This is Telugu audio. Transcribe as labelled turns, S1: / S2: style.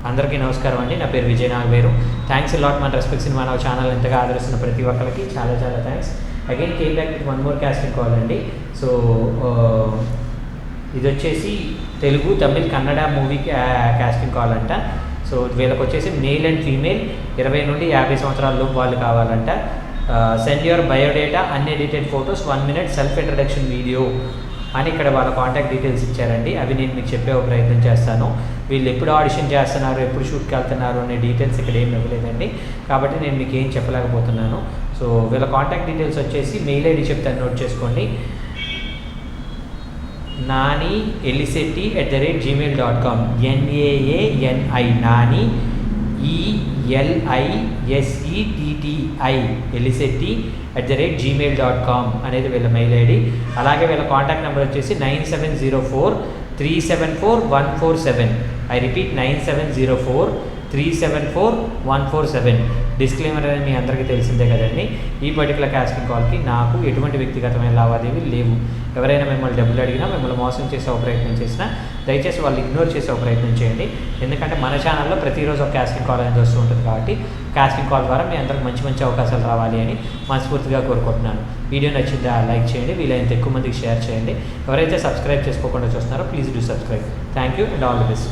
S1: అందరికీ నమస్కారం అండి. నా పేరు విజయ్ నాగవేరు. థ్యాంక్స్ లాట్ మన రెస్పెక్ట్ సినిమా నా ఛానల్ ఎంతగా ఆదరిస్తున్న ప్రతి ఒక్కరికి చాలా చాలా thanks. Again came back with one more casting call అండి. సో ఇది వచ్చేసి Telugu, Tamil, Kannada movie casting call అంట. సో వీళ్ళకి వచ్చేసి మేల్ అండ్ ఫీమేల్ 20 నుండి 50 సంవత్సరాల లోపు వాళ్ళు కావాలంట. Send your biodata, unedited photos, 1 minute self introduction video అని ఇక్కడ వాళ్ళ కాంటాక్ట్ డీటెయిల్స్ ఇచ్చారండి. అవి నేను మీకు చెప్పే ప్రయత్నం చేస్తాను. వీళ్ళు ఎప్పుడు ఆడిషన్ చేస్తున్నారు, ఎప్పుడు షూట్కి వెళ్తున్నారు అనే డీటెయిల్స్ ఇక్కడ ఏం ఇవ్వలేదండి. కాబట్టి నేను మీకు ఏం చెప్పలేకపోతున్నాను. సో వీళ్ళ కాంటాక్ట్ డీటెయిల్స్ వచ్చేసి మెయిల్ ఐడి చెప్తాను, నోట్ చేసుకోండి. Nani Elisetti @gmail.com NAANI Nani ELISETTI Elisetti @gmail.com అనేది వీళ్ళ మెయిల్ ఐడి. అలాగే వీళ్ళ కాంటాక్ట్ నెంబర్ వచ్చేసి 9704374147. I repeat 9704374147. డిస్క్లైమర్ అనేది మీ అందరికీ తెలిసిందే కదండి. ఈ పర్టికులర్ కాస్టింగ్ కాల్కి నాకు ఎటువంటి వ్యక్తిగతమైన లావాదేవీలు లేవు. ఎవరైనా మిమ్మల్ని డబ్బులు అడిగినా, మిమ్మల్ని మోసం చేసే ప్రయత్నం చేసినా దయచేసి వాళ్ళు ఇగ్నోర్ చేసే ప్రయత్నం చేయండి. ఎందుకంటే మన ఛానల్లో ప్రతిరోజు ఒక కాస్టింగ్ కాల్ అనేది వస్తూ ఉంటుంది. కాబట్టి కాస్టింగ్ కాల్ ద్వారా మీ అందరికి మంచి మంచి అవకాశాలు రావాలి అని మనస్ఫూర్తిగా కోరుకుంటున్నాను. వీడియో నచ్చిందా లైక్ చేయండి, వీలైనంత ఎక్కువ మందికి షేర్ చేయండి. ఎవరైతే సబ్స్క్రైబ్ చేసుకోకుండా చూస్తున్నారో please do subscribe. Thank you and all the best.